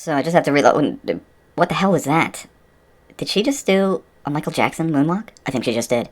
So I just have to reload. What the hell was that? Did she just do a Michael Jackson moonwalk? I think she just did.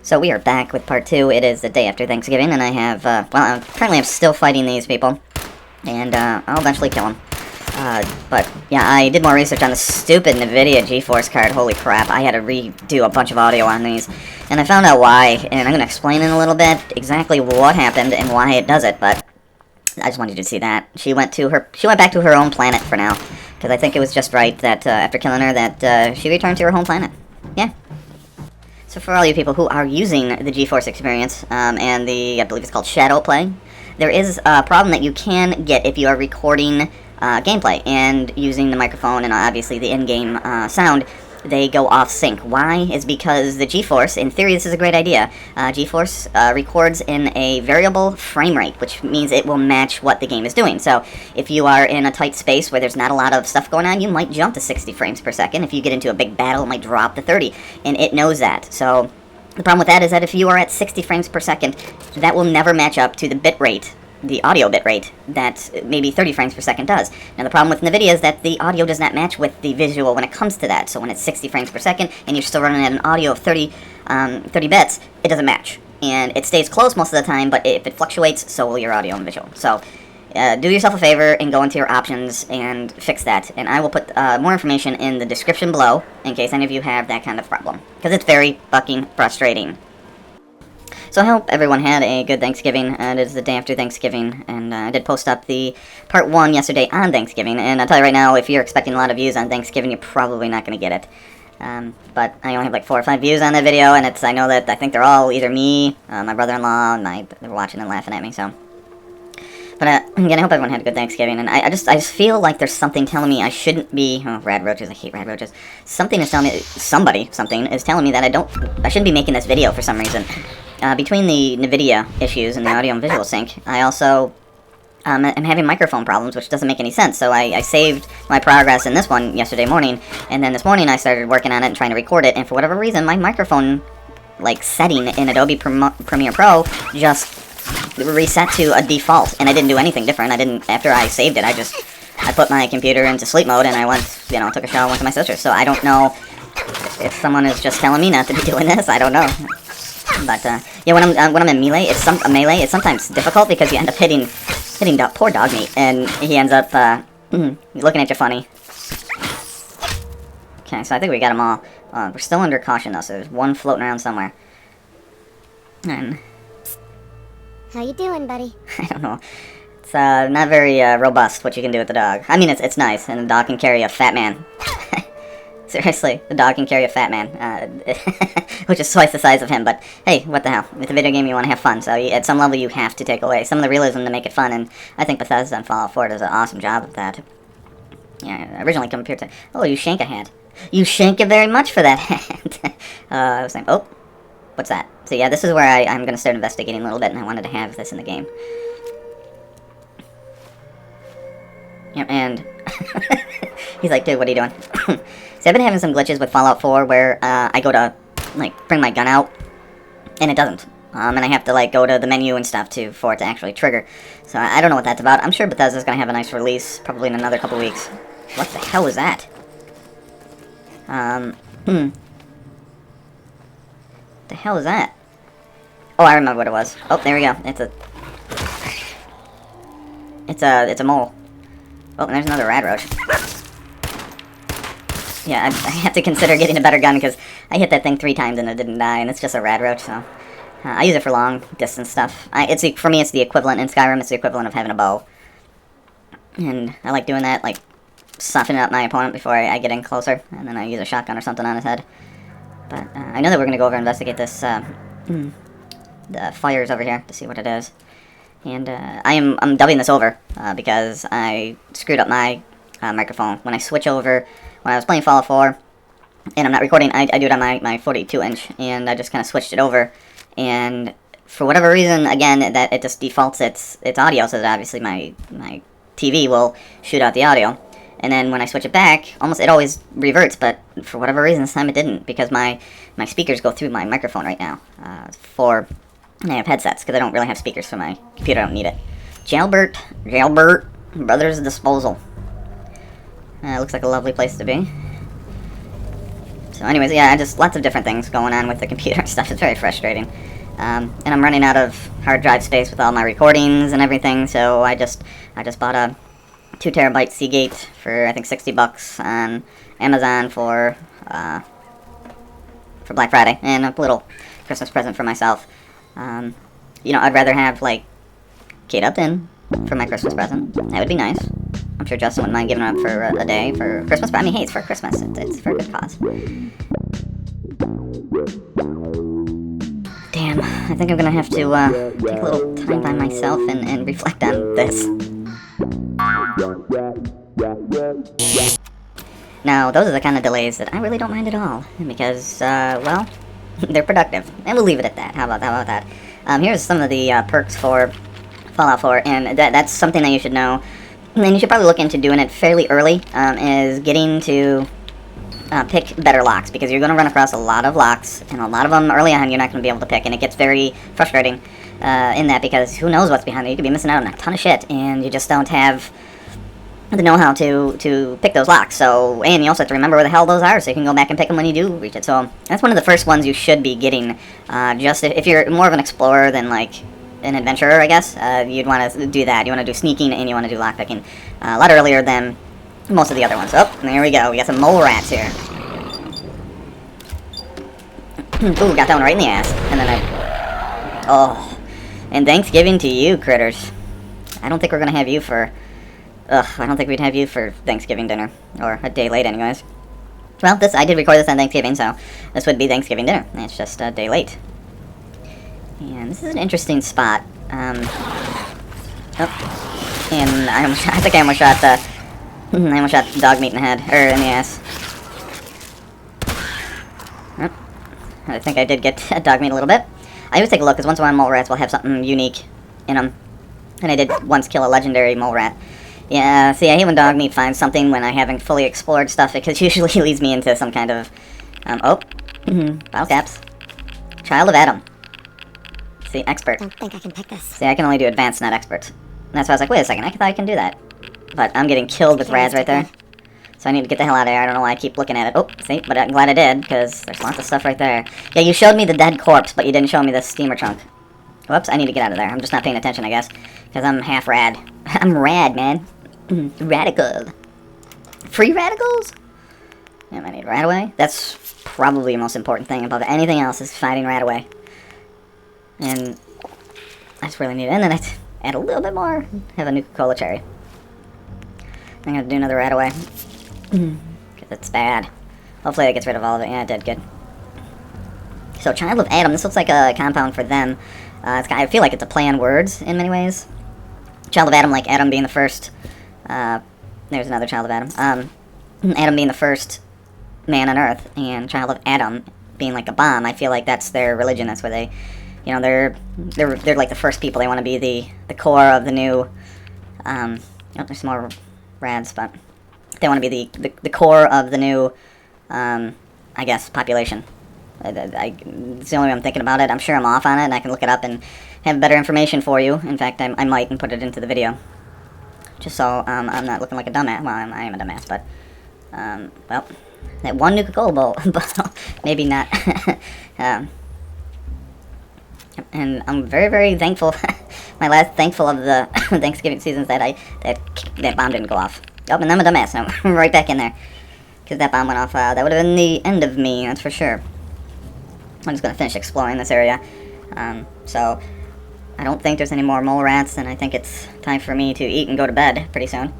So we are back with part 2. It is the day after Thanksgiving, and I have, well, apparently I'm still fighting these people, and, I'll eventually kill them. But, yeah, I did more research on the stupid NVIDIA GeForce card. Holy crap, I had to redo a bunch of audio on these, and I found out why, and I'm gonna explain in a little bit exactly what happened and why it does it, but I just wanted you to see that. She went back to her own planet for now, because I think it was just right that, after killing her, that, she returned to her home planet. Yeah. So for all you people who are using the GeForce experience, and the, I believe it's called Shadow Play, there is a problem that you can get if you are recording gameplay and using the microphone and obviously the in-game sound. They go off sync. Why? Is because the GeForce, in theory this is a great idea, GeForce records in a variable frame rate, which means it will match what the game is doing. So if you are in a tight space where there's not a lot of stuff going on, you might jump to 60 frames per second. If you get into a big battle, it might drop to 30, and it knows that. So the problem with that is that if you are at 60 frames per second, that will never match up to the bit rate, the audio bit rate, that maybe 30 frames per second does. Now the problem with NVIDIA is that the audio does not match with the visual when it comes to that. So when it's 60 frames per second and you're still running at an audio of 30 bits, it doesn't match. And it stays close most of the time, but if it fluctuates, so will your audio and visual. So do yourself a favor and go into your options and fix that. And I will put more information in the description below in case any of you have that kind of problem, because it's very fucking frustrating. So I hope everyone had a good Thanksgiving. It is the day after Thanksgiving, and I did post up the part 1 yesterday on Thanksgiving, and I'll tell you right now, if you're expecting a lot of views on Thanksgiving, you're probably not going to get it. But I only have like 4 or 5 views on that video, and I know that I think they're all either me, my brother-in-law, and they were watching and laughing at me, so. But again, I hope everyone had a good Thanksgiving, and I just feel like there's something telling me I shouldn't be, oh, rad roaches, I hate rad roaches. Something is telling me, something is telling me that I shouldn't be making this video for some reason. Between the NVIDIA issues and the audio and visual sync, I also am having microphone problems, which doesn't make any sense. So I saved my progress in this one yesterday morning, and then this morning I started working on it and trying to record it, and for whatever reason, my microphone, like, setting in Adobe Premiere Pro just reset to a default, and I didn't do anything different. After I saved it, I put my computer into sleep mode, and I went, took a shower, went to my sister's. So I don't know if someone is just telling me not to be doing this. I don't know. But yeah, when I'm in melee, it's sometimes difficult because you end up hitting poor dog meat, and he ends up looking at you funny. Okay, so I think we got them all. We're still under caution though, so there's one floating around somewhere. And how you doing, buddy? I don't know. It's not very robust what you can do with the dog. I mean, it's nice, and the dog can carry a fat man. Seriously, the dog can carry a fat man, which is twice the size of him, but hey, what the hell. With a video game, you want to have fun, so at some level you have to take away some of the realism to make it fun, and I think Bethesda and Fallout 4 does an awesome job of that. Yeah, originally compared to... Oh, you shank a hat. You shank it very much for that hat. I was saying, oh, what's that? So yeah, this is where I'm going to start investigating a little bit, and I wanted to have this in the game. Yep, and... He's like, dude, what are you doing? See, I've been having some glitches with Fallout 4 where I go to, like, bring my gun out, and it doesn't. And I have to, like, go to the menu and stuff for it to actually trigger. So I don't know what that's about. I'm sure Bethesda's going to have a nice release, probably in another couple weeks. What the hell was that? The hell is that? Oh, I remember what it was. Oh, there we go. It's a mole. Oh, and there's another rad roach. Yeah, I have to consider getting a better gun because I hit that thing 3 times and it didn't die, and it's just a rad roach, so... I use it for long distance stuff. For me, it's the equivalent in Skyrim. It's the equivalent of having a bow. And I like doing that, like, softening up my opponent before I get in closer, and then I use a shotgun or something on his head. But I know that we're going to go over and investigate this, the fires over here to see what it is. And I'm dubbing this over because I screwed up my microphone. When I switch over, when I was playing Fallout 4, and I'm not recording, I do it on my 42-inch, and I just kind of switched it over, and for whatever reason, again, that it just defaults its audio, so that obviously my TV will shoot out the audio. And then when I switch it back, almost it always reverts, but for whatever reason this time it didn't, because my speakers go through my microphone right now. I have headsets, because I don't really have speakers for my computer, I don't need it. Jailbert, Brothers Disposal. Looks like a lovely place to be. So anyways, yeah, just lots of different things going on with the computer and stuff. It's very frustrating. And I'm running out of hard drive space with all my recordings and everything, so I just bought a 2 terabyte Seagate for I think $60 on Amazon for Black Friday, and a little Christmas present for myself. You know, I'd rather have like Kate Upton for my Christmas present. That would be nice. I'm sure Justin wouldn't mind giving up for a day for Christmas, but I mean, hey, it's for Christmas. It's for a good cause. Damn, I think I'm gonna have to take a little time by myself and reflect on this. Now, those are the kind of delays that I really don't mind at all, because, well, they're productive. And we'll leave it at that. How about that? Here's some of the perks for Fallout 4, and that's something that you should know. And you should probably look into doing it fairly early, is getting to pick better locks, because you're going to run across a lot of locks, and a lot of them early on you're not going to be able to pick, and it gets very frustrating in that, because who knows what's behind it. You could be missing out on a ton of shit, and you just don't have the know-how to pick those locks. So, and you also have to remember where the hell those are, so you can go back and pick them when you do reach it. So that's one of the first ones you should be getting, just if you're more of an explorer than like an adventurer, I guess. You'd want to do that. You want to do sneaking and you want to do lockpicking a lot earlier than most of the other ones. Oh, there we go. We got some mole rats here. Ooh, got that one right in the ass. And then oh, and Thanksgiving to you, critters. I don't think we're gonna have you for. I don't think we'd have you for Thanksgiving dinner, or a day late, anyways. Well, I did record this on Thanksgiving, so this would be Thanksgiving dinner. It's just a day late. And this is an interesting spot. And I think I almost shot dog meat in the head, or in the ass. I think I did get dog meat a little bit. I always take a look, because once in a while mole rats will have something unique in them. And I did once kill a legendary mole rat. Yeah, see, I hate when dog meat finds something when I haven't fully explored stuff, because usually it leads me into some kind of, bottle caps. Child of Adam. See, expert. Don't think I can pick this. See, I can only do advanced, not expert. And that's why I was like, wait a second, I thought I can do that. But I'm getting killed with rads right there. So I need to get the hell out of there. I don't know why I keep looking at it. Oh, see, but I'm glad I did, because there's lots of stuff right there. Yeah, you showed me the dead corpse, but you didn't show me the steamer trunk. Whoops, I need to get out of there. I'm just not paying attention, I guess, because I'm half rad. I'm rad, man. Radical. Free radicals? Yeah, I need Radaway. That's probably the most important thing above anything else, is fighting Radaway. And I just really need it. And then I add a little bit more. Have a Nuka-Cola cherry. I'm gonna do another Radaway. Because it's bad. Hopefully that gets rid of all of it. Yeah, it did. Good. So, Child of Adam. This looks like a compound for them. I feel like it's a play on words in many ways. Child of Adam, like Adam being the first. There's another Child of Adam. Adam being the first man on Earth, and Child of Adam being like a bomb. I feel like that's their religion. That's where they, you know, they're like the first people. They want to be the core of the new. Oh, there's some more rads, but they want to be the core of the new, I guess, population. It's the only way I'm thinking about it. I'm sure I'm off on it, and I can look it up and have better information for you. In fact, I might and put it into the video. Just so I'm not looking like a dumbass. Well, I am a dumbass, but, well, that one Nuka-Cola bowl, maybe not. And I'm very, very thankful. My last thankful of the Thanksgiving seasons that that bomb didn't go off. Oh, and I'm a dumbass. Now I'm right back in there, because that bomb went off. That would have been the end of me. That's for sure. I'm just gonna finish exploring this area. So I don't think there's any more mole rats, and I think it's time for me to eat and go to bed pretty soon.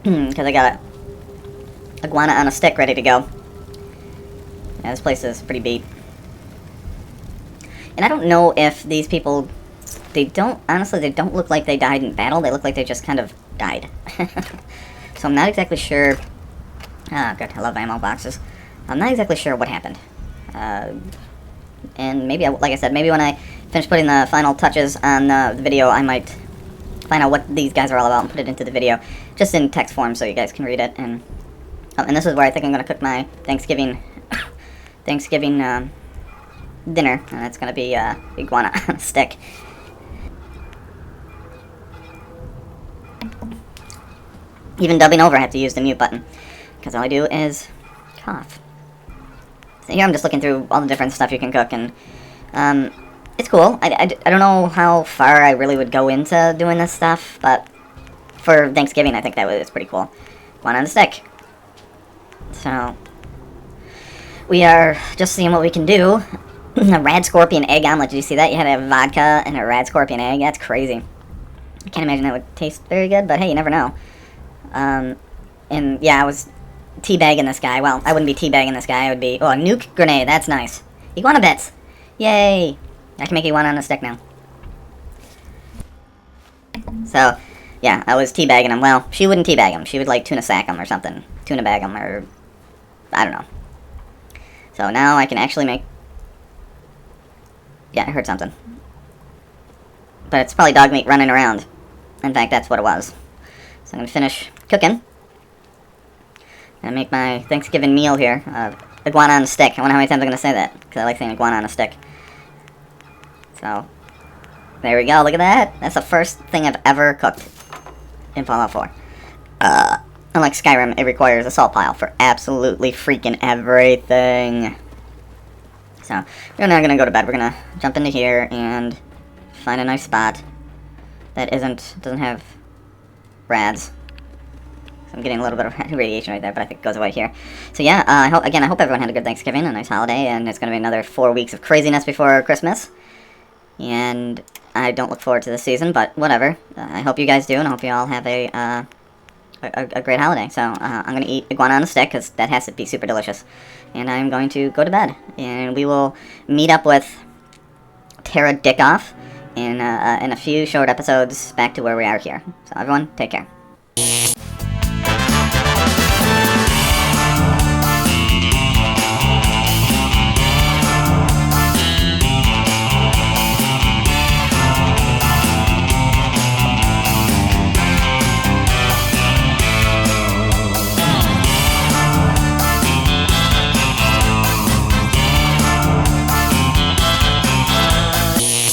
Because I got a iguana on a stick ready to go. Yeah, this place is pretty beat. And I don't know if these people, honestly, they don't look like they died in battle. They look like they just kind of died. So I'm not exactly sure. Ah, good. I love ammo boxes. I'm not exactly sure what happened. and maybe, like I said, maybe when I finish putting the final touches on the video, I might find out what these guys are all about and put it into the video, just in text form so you guys can read it. And this is where I think I'm going to cook my Thanksgiving dinner, and it's going to be iguana on a stick. Even dubbing over, I have to use the mute button, because all I do is cough. So here I'm just looking through all the different stuff you can cook, and it's cool. I don't know how far I really would go into doing this stuff, but for Thanksgiving I think that was pretty cool. One on a stick. So we are just seeing what we can do. A rad scorpion egg omelet. Did you see that? You had to have vodka and a rad scorpion egg. That's crazy. I can't imagine that would taste very good, but hey, you never know. And yeah, I was teabagging this guy. Well, I wouldn't be teabagging this guy. I would be... Oh, a nuke grenade. That's nice. Iguana bits. Yay. I can make iguana on a stick now. So, yeah, I was teabagging him. Well, she wouldn't teabag him. She would, like, tuna sack him or something. Tuna bag him or... I don't know. So now I can actually make... Yeah, I heard something. But it's probably dog meat running around. In fact, that's what it was. So I'm going to finish cooking. And make my Thanksgiving meal here. Iguana on a stick. I wonder how many times I'm going to say that. Because I like saying iguana on a stick. So, there we go. Look at that. That's the first thing I've ever cooked in Fallout 4. Unlike Skyrim, it requires a salt pile for absolutely freaking everything. So, we're now going to go to bed. We're going to jump into here and find a nice spot that doesn't have rads. So I'm getting a little bit of radiation right there, but I think it goes away here. So yeah, I hope everyone had a good Thanksgiving, a nice holiday, and it's going to be another 4 weeks of craziness before Christmas. And I don't look forward to this season, but whatever. I hope you guys do, and I hope you all have a great holiday. So I'm going to eat iguana on a stick, because that has to be super delicious. And I'm going to go to bed. And we will meet up with Tara Dickoff in a few short episodes back to where we are here. So everyone, take care.